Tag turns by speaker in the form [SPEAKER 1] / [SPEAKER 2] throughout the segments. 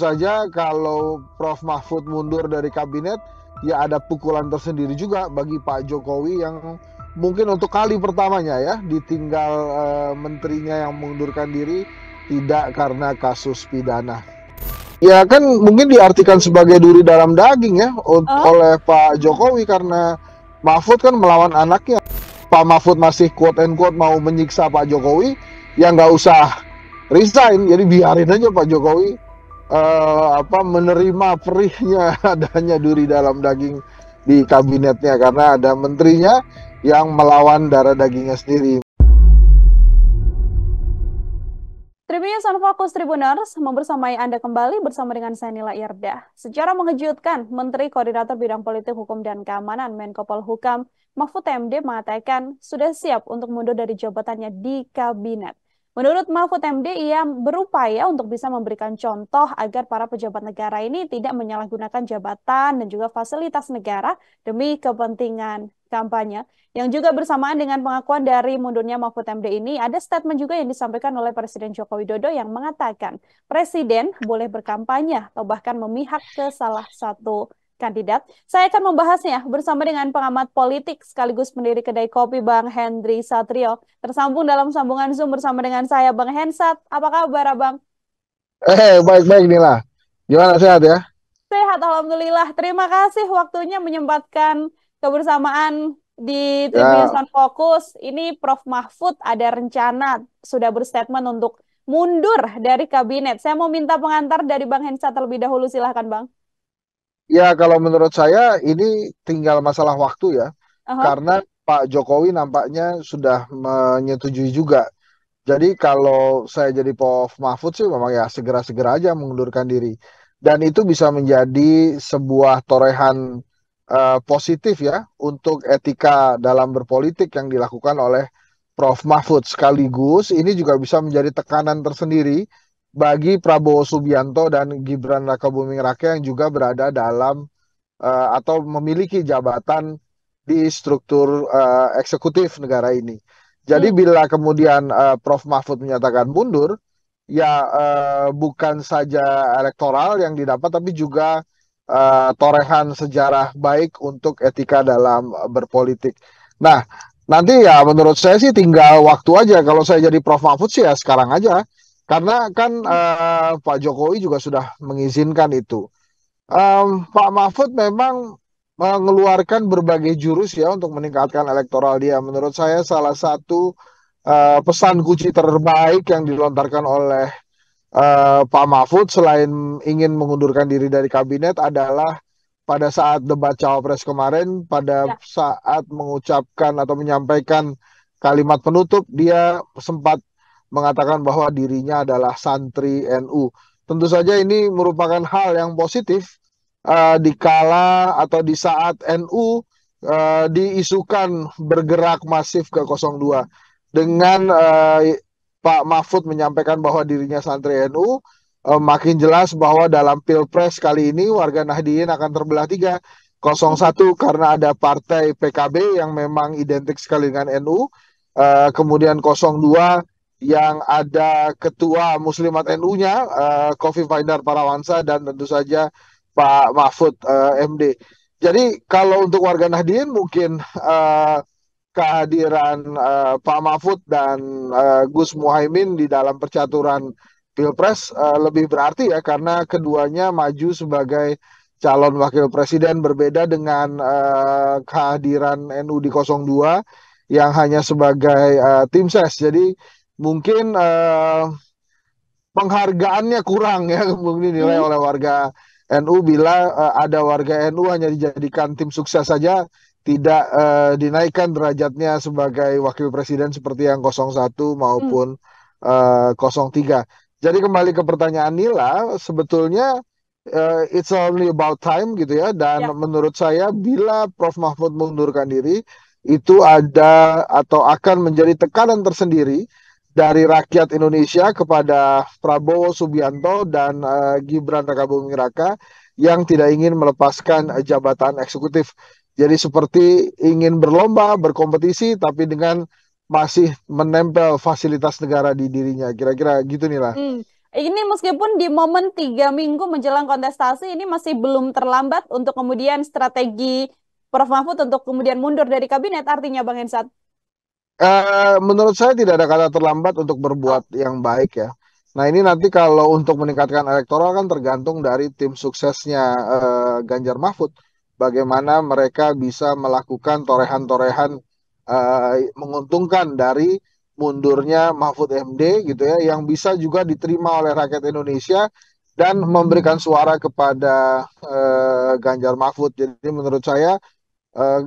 [SPEAKER 1] saja kalau Prof. Mahfud mundur dari kabinet, ya ada pukulan tersendiri juga bagi Pak Jokowi yang mungkin untuk kali pertamanya ya ditinggal menterinya yang mengundurkan diri tidak karena kasus pidana. Ya kan mungkin diartikan sebagai duri dalam daging ya
[SPEAKER 2] Oh,
[SPEAKER 1] oleh Pak Jokowi karena Mahfud kan melawan anaknya. Pak Mahfud masih quote and quote mau menyiksa Pak Jokowi, ya nggak usah resign, jadi biarin aja Pak Jokowi menerima perihnya adanya duri dalam daging di kabinetnya karena ada menterinya yang melawan darah dagingnya sendiri.
[SPEAKER 2] Tribunnews on Fokus Tribuners membersamai Anda kembali bersama dengan saya Nila Irdah. Secara mengejutkan, Menteri Koordinator Bidang Politik Hukum dan Keamanan Menko Polhukam Mahfud MD mengatakan sudah siap untuk mundur dari jabatannya di kabinet. Menurut Mahfud MD, ia berupaya untuk bisa memberikan contoh agar para pejabat negara ini tidak menyalahgunakan jabatan dan juga fasilitas negara demi kepentingan kampanye. Yang juga bersamaan dengan pengakuan dari mundurnya Mahfud MD ini, ada statement juga yang disampaikan oleh Presiden Joko Widodo yang mengatakan Presiden boleh berkampanye atau bahkan memihak ke salah satu kandidat. Saya akan membahasnya bersama dengan pengamat politik sekaligus pendiri kedai kopi Bang Hendry Satrio. Tersambung dalam sambungan Zoom bersama dengan saya Bang Hensat. Apa kabar Abang?
[SPEAKER 1] Baik-baik inilah. Gimana sehat ya?
[SPEAKER 2] Sehat, Alhamdulillah. Terima kasih waktunya menyempatkan kebersamaan di Tribunnews
[SPEAKER 1] Ya,
[SPEAKER 2] on Fokus. Ini Prof. Mahfud ada rencana, sudah berstatement untuk mundur dari kabinet. Saya mau minta pengantar dari Bang Hensa terlebih dahulu. Silahkan, Bang.
[SPEAKER 1] ya kalau menurut saya ini tinggal masalah waktu ya.
[SPEAKER 2] Aha.
[SPEAKER 1] Karena Pak Jokowi nampaknya sudah menyetujui juga. Jadi kalau saya jadi Prof. Mahfud sih memang ya segera-segera aja mengundurkan diri. Dan itu bisa menjadi sebuah torehan positif ya untuk etika dalam berpolitik yang dilakukan oleh Prof. Mahfud. Sekaligus ini juga bisa menjadi tekanan tersendiri bagi Prabowo Subianto dan Gibran Rakabuming Raka yang juga berada dalam atau memiliki jabatan di struktur eksekutif negara ini. Jadi
[SPEAKER 2] Hmm.
[SPEAKER 1] bila kemudian Prof. Mahfud menyatakan mundur, ya bukan saja elektoral yang didapat, tapi juga torehan sejarah baik untuk etika dalam berpolitik. Nah, nanti ya menurut saya sih tinggal waktu aja. Kalau saya jadi Prof. Mahfud sih ya sekarang aja. Karena kan Pak Jokowi juga sudah mengizinkan itu. Pak Mahfud memang mengeluarkan berbagai jurus ya untuk meningkatkan elektoral dia. Menurut saya salah satu pesan kunci terbaik yang dilontarkan oleh Pak Mahfud selain ingin mengundurkan diri dari kabinet adalah pada saat debat cawapres kemarin, pada
[SPEAKER 2] Ya.
[SPEAKER 1] saat mengucapkan atau menyampaikan kalimat penutup, dia sempat mengatakan bahwa dirinya adalah santri NU. Tentu saja ini merupakan hal yang positif di kala atau di saat NU diisukan bergerak masif ke 02 dengan Pak Mahfud menyampaikan bahwa dirinya santri NU, makin jelas bahwa dalam Pilpres kali ini warga Nahdien akan terbelah tiga.
[SPEAKER 2] Mhm.
[SPEAKER 1] 01 karena ada partai PKB yang memang identik sekali dengan NU, kemudian 02 yang ada ketua Muslimat NU-nya, Khofifah Indar Parawansa, dan tentu saja Pak Mahfud MD. Jadi kalau untuk warga Nahdien mungkin kehadiran Pak Mahfud dan Gus Muhaimin di dalam percaturan Pilpres lebih berarti ya karena keduanya maju sebagai calon wakil presiden berbeda dengan kehadiran NU di 02 yang hanya sebagai tim ses. Jadi mungkin penghargaannya kurang ya mungkin dinilai
[SPEAKER 2] Mhm.
[SPEAKER 1] oleh warga NU bila ada warga NU hanya dijadikan tim sukses saja tidak dinaikkan derajatnya sebagai wakil presiden seperti yang 01
[SPEAKER 2] Hmm.
[SPEAKER 1] maupun 03. Jadi kembali ke pertanyaan Nila, sebetulnya it's only about time gitu ya dan
[SPEAKER 2] Ya.
[SPEAKER 1] menurut saya bila Prof Mahfud mengundurkan diri itu ada atau akan menjadi tekanan tersendiri dari rakyat Indonesia kepada Prabowo Subianto dan Gibran Rakabuming Raka yang tidak ingin melepaskan jabatan eksekutif. Jadi seperti ingin berlomba, berkompetisi, tapi dengan masih menempel fasilitas negara di dirinya. Kira-kira gitu nih lah.
[SPEAKER 2] Hmm. Ini meskipun di momen 3 minggu menjelang kontestasi ini masih belum terlambat untuk kemudian strategi Prof. Mahfud untuk kemudian mundur dari kabinet, artinya Bang Hensat.
[SPEAKER 1] Menurut saya tidak ada kata terlambat untuk
[SPEAKER 2] Oh,
[SPEAKER 1] berbuat yang baik ya. Nah ini nanti kalau untuk meningkatkan elektoral kan tergantung dari tim suksesnya Ganjar Mahfud. Bagaimana mereka bisa melakukan torehan-torehan menguntungkan dari mundurnya Mahfud MD gitu ya, yang bisa juga diterima oleh rakyat Indonesia dan memberikan suara kepada Ganjar Mahfud. Jadi menurut saya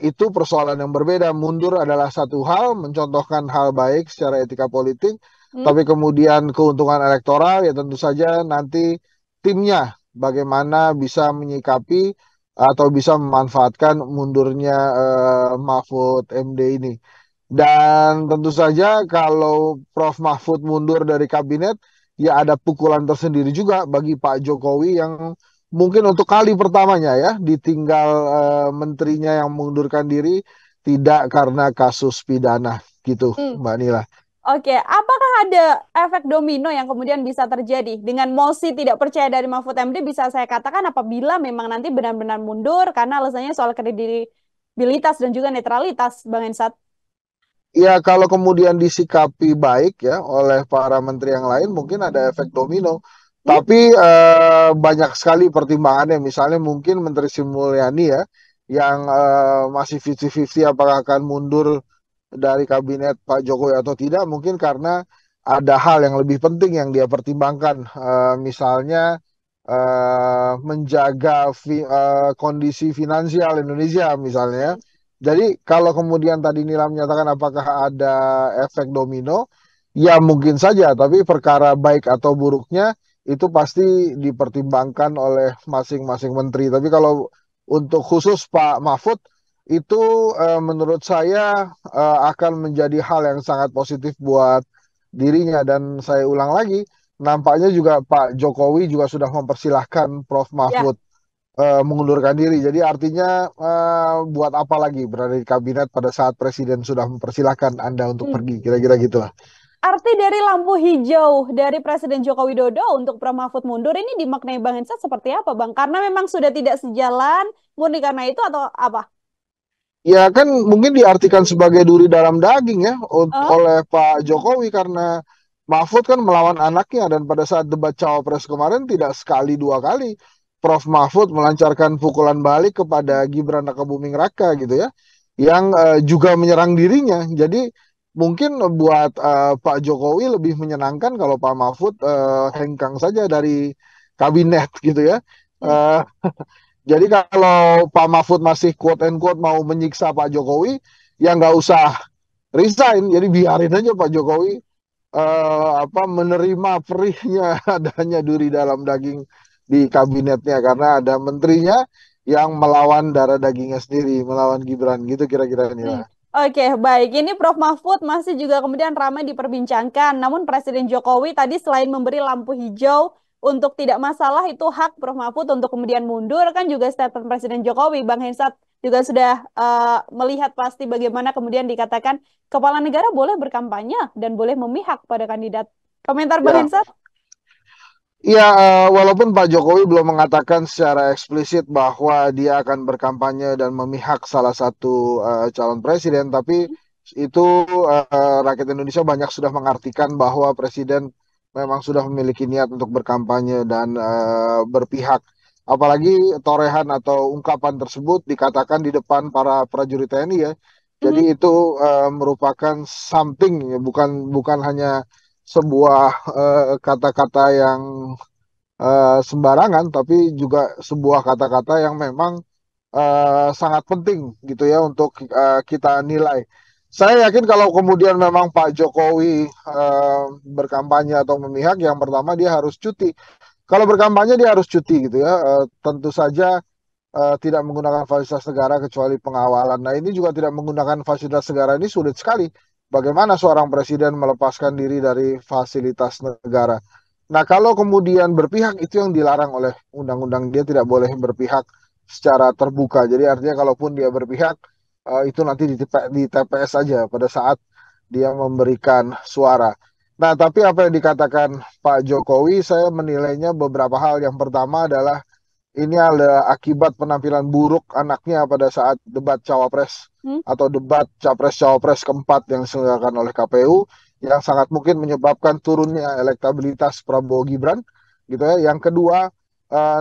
[SPEAKER 1] itu persoalan yang berbeda. Mundur adalah satu hal, mencontohkan hal baik secara etika politik,
[SPEAKER 2] hmm?
[SPEAKER 1] tapi kemudian keuntungan elektoral ya tentu saja nanti timnya bagaimana bisa menyikapi atau bisa memanfaatkan mundurnya Mahfud MD ini. Dan tentu saja kalau Prof. Mahfud mundur dari kabinet, ya ada pukulan tersendiri juga bagi Pak Jokowi yang mungkin untuk kali pertamanya ya ditinggal menterinya yang mengundurkan diri tidak karena kasus pidana gitu,
[SPEAKER 2] Hmm.
[SPEAKER 1] Mbak Nila.
[SPEAKER 2] Oke, apakah ada efek domino yang kemudian bisa terjadi dengan mosi tidak percaya dari Mahfud MD, bisa saya katakan apabila memang nanti benar-benar mundur karena alasannya soal kredibilitas dan juga netralitas, Bang Hensat?
[SPEAKER 1] Ya kalau kemudian disikapi baik ya oleh para menteri yang lain mungkin ada efek domino.
[SPEAKER 2] Hmm?
[SPEAKER 1] Tapi banyak sekali pertimbangannya. Misalnya mungkin Menteri Sri Mulyani ya yang masih 50-50 apakah akan mundur dari kabinet Pak Jokowi atau tidak, mungkin karena ada hal yang lebih penting yang dia pertimbangkan. Misalnya menjaga kondisi finansial Indonesia misalnya.
[SPEAKER 2] Hmm.
[SPEAKER 1] Jadi kalau kemudian tadi Nila menyatakan apakah ada efek domino, ya mungkin saja, tapi perkara baik atau buruknya itu pasti dipertimbangkan oleh masing-masing menteri. Tapi kalau untuk khusus Pak Mahfud, itu menurut saya akan menjadi hal yang sangat positif buat dirinya. Dan saya ulang lagi, nampaknya juga Pak Jokowi juga sudah mempersilahkan Prof.
[SPEAKER 2] Ya.
[SPEAKER 1] Mahfud mengundurkan diri. Jadi artinya buat apa lagi berada di kabinet pada saat Presiden sudah mempersilahkan Anda untuk
[SPEAKER 2] Hmm.
[SPEAKER 1] pergi. Kira-kira gitulah.
[SPEAKER 2] Arti dari lampu hijau dari Presiden Joko Widodo untuk Prof. Mahfud mundur ini dimaknai Bang Hensat seperti apa, Bang? Karena memang sudah tidak sejalan, murni karena itu atau apa?
[SPEAKER 1] Ya kan mungkin diartikan sebagai duri dalam daging ya
[SPEAKER 2] Oh,
[SPEAKER 1] oleh Pak Jokowi karena Mahfud kan melawan anaknya dan pada saat debat cawapres kemarin tidak sekali dua kali Prof. Mahfud melancarkan pukulan balik kepada Gibran Rakabuming Raka gitu ya yang juga menyerang dirinya. Jadi mungkin buat Pak Jokowi lebih menyenangkan kalau Pak Mahfud hengkang saja dari kabinet gitu ya.
[SPEAKER 2] hmm.
[SPEAKER 1] Eh, jadi kalau Pak Mahfud masih quote and quote mau menyiksa Pak Jokowi, ya nggak usah resign. Jadi biarin aja Pak Jokowi menerima perihnya adanya duri dalam daging di kabinetnya karena ada menterinya yang melawan darah dagingnya sendiri, melawan Gibran gitu kira-kira
[SPEAKER 2] Hmm.
[SPEAKER 1] inilah.
[SPEAKER 2] Oke, baik. Ini Prof. Mahfud masih juga kemudian ramai diperbincangkan. Namun Presiden Jokowi tadi selain memberi lampu hijau untuk tidak masalah itu hak Prof. Mahfud untuk kemudian mundur, kan juga statement Presiden Jokowi. Bang Hensat juga sudah melihat pasti bagaimana kemudian dikatakan kepala negara boleh berkampanye dan boleh memihak pada kandidat. Komentar Bang
[SPEAKER 1] Ya,
[SPEAKER 2] Hensat?
[SPEAKER 1] iya, walaupun Pak Jokowi belum mengatakan secara eksplisit bahwa dia akan berkampanye dan memihak salah satu calon presiden, tapi itu rakyat Indonesia banyak sudah mengartikan bahwa presiden memang sudah memiliki niat untuk berkampanye dan berpihak. Apalagi torehan atau ungkapan tersebut dikatakan di depan para prajurit TNI ya. Jadi
[SPEAKER 2] Mhm.
[SPEAKER 1] itu merupakan something, ya, bukan bukan hanya sebuah kata-kata yang sembarangan, tapi juga sebuah kata-kata yang memang sangat penting gitu ya untuk kita nilai. Saya yakin kalau kemudian memang Pak Jokowi berkampanye atau memihak, yang pertama dia harus cuti. Kalau berkampanye dia harus cuti gitu ya. Tentu saja tidak menggunakan fasilitas negara kecuali pengawalan. Nah ini juga tidak menggunakan fasilitas negara ini sulit sekali. Bagaimana seorang presiden melepaskan diri dari fasilitas negara? Nah, kalau kemudian berpihak itu yang dilarang oleh undang-undang, dia tidak boleh berpihak secara terbuka. Jadi artinya kalaupun dia berpihak itu nanti di TPS saja pada saat dia memberikan suara. Nah, tapi apa yang dikatakan Pak Jokowi, saya menilainya beberapa hal. Yang pertama adalah ini adalah akibat penampilan buruk anaknya pada saat debat cawapres
[SPEAKER 2] Hmm?
[SPEAKER 1] atau debat capres-cawapres keempat yang diselenggarakan oleh KPU, yang sangat mungkin menyebabkan turunnya elektabilitas Prabowo Gibran, gitu ya. Yang kedua,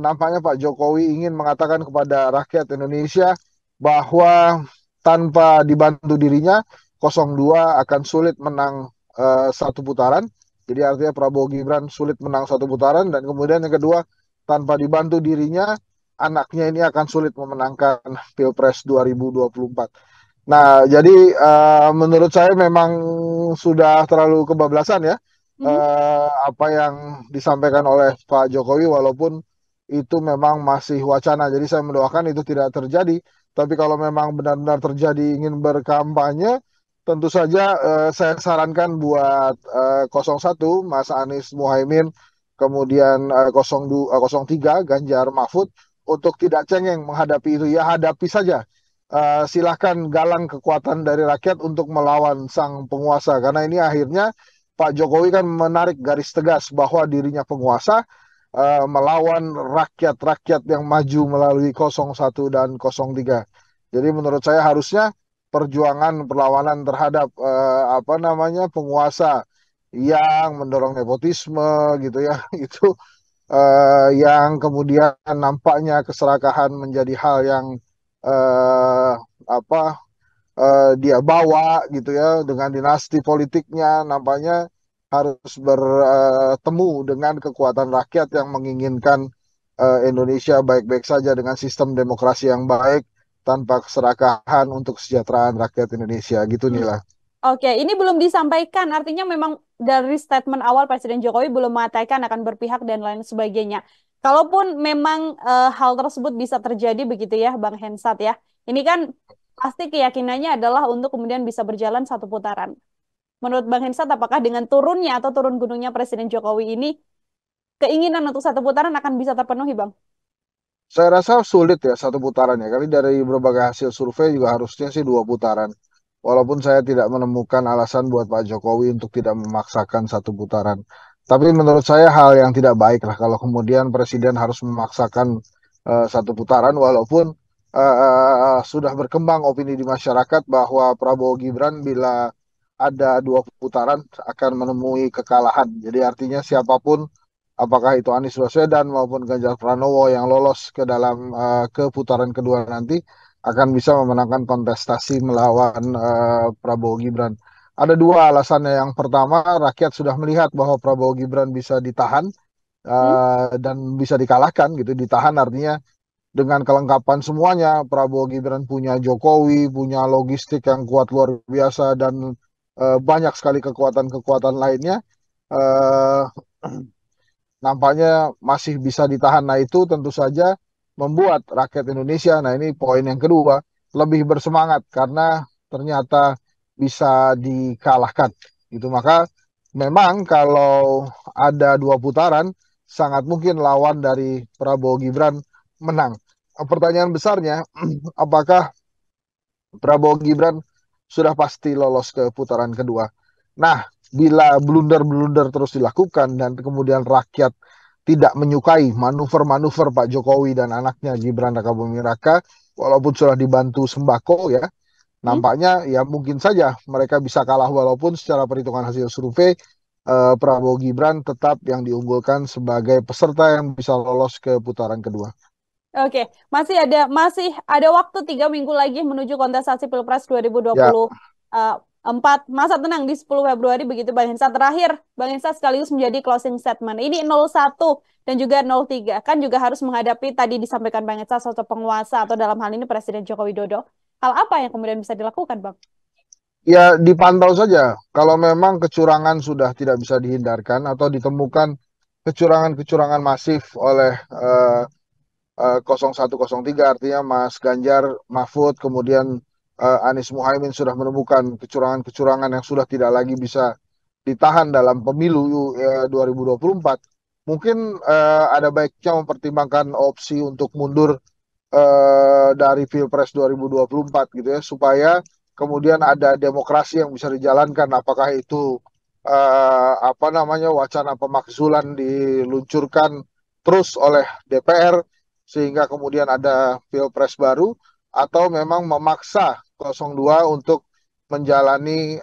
[SPEAKER 1] nampaknya Pak Jokowi ingin mengatakan kepada rakyat Indonesia bahwa tanpa dibantu dirinya, 02 akan sulit menang satu putaran. Jadi artinya Prabowo Gibran sulit menang satu putaran. Dan kemudian yang kedua, tanpa dibantu dirinya, anaknya ini akan sulit memenangkan Pilpres 2024. Nah, jadi menurut saya memang sudah terlalu kebablasan ya
[SPEAKER 2] Mhm.
[SPEAKER 1] apa yang disampaikan oleh Pak Jokowi, walaupun itu memang masih wacana. Jadi saya mendoakan itu tidak terjadi. Tapi kalau memang benar-benar terjadi ingin berkampanye, tentu saja saya sarankan buat 01 Mas Anies Muhaimin, kemudian 02, 03 Ganjar Mahfud untuk tidak cengeng menghadapi itu. Ya hadapi saja. Silahkan galang kekuatan dari rakyat untuk melawan sang penguasa. Karena ini akhirnya Pak Jokowi kan menarik garis tegas bahwa dirinya penguasa melawan rakyat-rakyat yang maju melalui 01 dan 03. Jadi menurut saya harusnya perjuangan perlawanan terhadap apa namanya penguasa yang mendorong nepotisme gitu ya itu yang kemudian nampaknya keserakahan menjadi hal yang eh, apa dia bawa gitu ya dengan dinasti politiknya, nampaknya harus bertemu dengan kekuatan rakyat yang menginginkan Indonesia baik-baik saja dengan sistem demokrasi yang baik tanpa keserakahan untuk kesejahteraan rakyat Indonesia gitu
[SPEAKER 2] Hmm.
[SPEAKER 1] Nila.
[SPEAKER 2] Oke, ini belum disampaikan. Artinya memang dari statement awal Presiden Jokowi belum mengatakan akan berpihak dan lain sebagainya. Kalaupun memang hal tersebut bisa terjadi begitu ya, Bang Hensat ya. Ini kan pasti keyakinannya adalah untuk kemudian bisa berjalan satu putaran. Menurut Bang Hensat, apakah dengan turunnya atau turun gunungnya Presiden Jokowi ini, keinginan untuk satu putaran akan bisa terpenuhi, Bang?
[SPEAKER 1] Saya rasa sulit ya satu putaran ya, karena dari berbagai hasil survei juga harusnya sih dua putaran. Walaupun saya tidak menemukan alasan buat Pak Jokowi untuk tidak memaksakan satu putaran. Tapi menurut saya hal yang tidak baik lah kalau kemudian Presiden harus memaksakan satu putaran, walaupun sudah berkembang opini di masyarakat bahwa Prabowo Gibran bila ada dua putaran akan menemui kekalahan. Jadi artinya siapapun apakah itu Anies Baswedan maupun Ganjar Pranowo yang lolos ke dalam ke putaran kedua nanti akan bisa memenangkan kontestasi melawan Prabowo Gibran. Ada dua alasannya. Yang pertama, rakyat sudah melihat bahwa Prabowo Gibran bisa ditahan
[SPEAKER 2] Hmm?
[SPEAKER 1] dan bisa dikalahkan gitu. Ditahan artinya dengan kelengkapan semuanya. Prabowo Gibran punya Jokowi, punya logistik yang kuat luar biasa dan banyak sekali kekuatan-kekuatan lainnya. Eh, Nampaknya masih bisa ditahan. Nah, itu tentu saja membuat rakyat Indonesia, nah ini poin yang kedua, lebih bersemangat karena ternyata bisa dikalahkan. Gitu. Maka memang kalau ada dua putaran, sangat mungkin lawan dari Prabowo Gibran menang. Pertanyaan besarnya, apakah Prabowo Gibran sudah pasti lolos ke putaran kedua? Nah, bila blunder-blunder terus dilakukan dan kemudian rakyat tidak menyukai manuver-manuver Pak Jokowi dan anaknya Gibran Rakabuming Raka, walaupun sudah dibantu sembako ya,
[SPEAKER 2] Hmm?
[SPEAKER 1] nampaknya ya mungkin saja mereka bisa kalah walaupun secara perhitungan hasil survei Prabowo Gibran tetap yang diunggulkan sebagai peserta yang bisa lolos ke putaran kedua.
[SPEAKER 2] Oke, masih ada waktu 3 minggu lagi menuju kontestasi Pilpres
[SPEAKER 1] Ya,
[SPEAKER 2] 2024. Masa tenang di 10 Februari begitu Bang Hinsa. Terakhir, Bang Hinsa sekaligus menjadi closing statement. Ini 01 dan juga 03 kan juga harus menghadapi tadi disampaikan Bang Hinsa sosok penguasa atau dalam hal ini Presiden Joko Widodo. Hal apa yang kemudian bisa dilakukan, Bang?
[SPEAKER 1] ya dipantau saja. Kalau memang kecurangan sudah tidak bisa dihindarkan atau ditemukan kecurangan-kecurangan masif oleh 0103, artinya Mas Ganjar Mahfud, kemudian Anies Muhaimin sudah menemukan kecurangan-kecurangan yang sudah tidak lagi bisa ditahan dalam pemilu 2024. Mungkin ada baiknya mempertimbangkan opsi untuk mundur dari Pilpres 2024 gitu ya, supaya kemudian ada demokrasi yang bisa dijalankan. Apakah itu apa namanya wacana pemakzulan diluncurkan terus oleh DPR sehingga kemudian ada pilpres baru, atau memang memaksa 02 untuk menjalani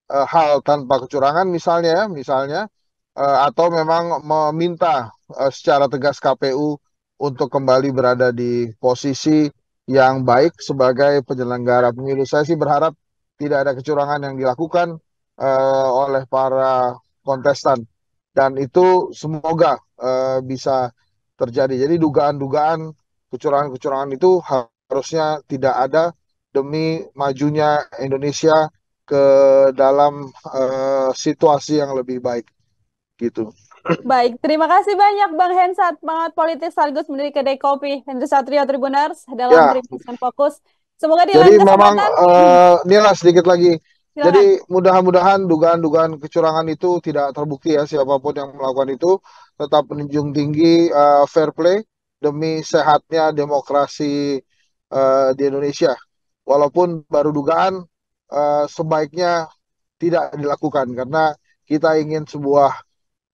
[SPEAKER 1] hal tanpa kecurangan misalnya, atau memang meminta secara tegas KPU untuk kembali berada di posisi yang baik sebagai penyelenggara pemilu. Saya sih berharap tidak ada kecurangan yang dilakukan oleh para kontestan, dan itu semoga bisa terjadi. Jadi dugaan-dugaan kecurangan-kecurangan itu harusnya tidak ada demi majunya Indonesia ke dalam situasi yang lebih baik gitu.
[SPEAKER 2] Baik, terima kasih banyak Bang Hensat, pengamat politik sekaligus pendiri kedai kopi Henry Satrio Tribuners dalam
[SPEAKER 1] Ya,
[SPEAKER 2] Tribuners Fokus. Semoga di
[SPEAKER 1] jadi
[SPEAKER 2] lain
[SPEAKER 1] memang
[SPEAKER 2] kesempatan,
[SPEAKER 1] Nila sedikit lagi.
[SPEAKER 2] silakan.
[SPEAKER 1] Jadi mudah-mudahan dugaan-dugaan kecurangan itu tidak terbukti ya, siapapun yang melakukan itu tetap menjunjung tinggi fair play demi sehatnya demokrasi di Indonesia. Walaupun baru dugaan, sebaiknya tidak dilakukan karena kita ingin sebuah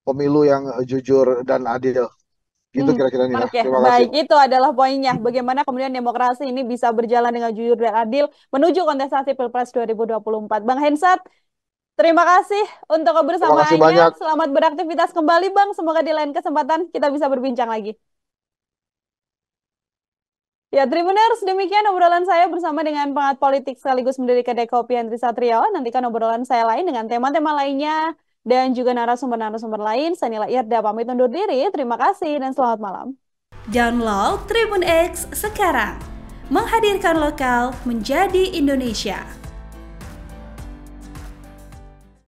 [SPEAKER 1] pemilu yang jujur dan adil. Gitu
[SPEAKER 2] Hmm,
[SPEAKER 1] kira-kira Nila.
[SPEAKER 2] oke,
[SPEAKER 1] Terima kasih.
[SPEAKER 2] baik. Itu adalah poinnya. Bagaimana kemudian demokrasi ini bisa berjalan dengan jujur dan adil menuju kontestasi Pilpres 2024. Bang Hensat, terima kasih untuk
[SPEAKER 1] Terima kasih
[SPEAKER 2] kebersamaannya.
[SPEAKER 1] banyak.
[SPEAKER 2] Selamat beraktivitas kembali, Bang. Semoga di lain kesempatan kita bisa berbincang lagi. Ya, Tribuners, demikian obrolan saya bersama dengan pengamat politik sekaligus pendiri kedai kopi Andri Satrio. Nantikan obrolan saya lain dengan tema-tema lainnya dan juga narasumber-narasumber lain. Saya Nila Irda pamit undur diri. Terima kasih dan selamat malam.
[SPEAKER 3] Download Tribun X sekarang. Menghadirkan lokal menjadi Indonesia.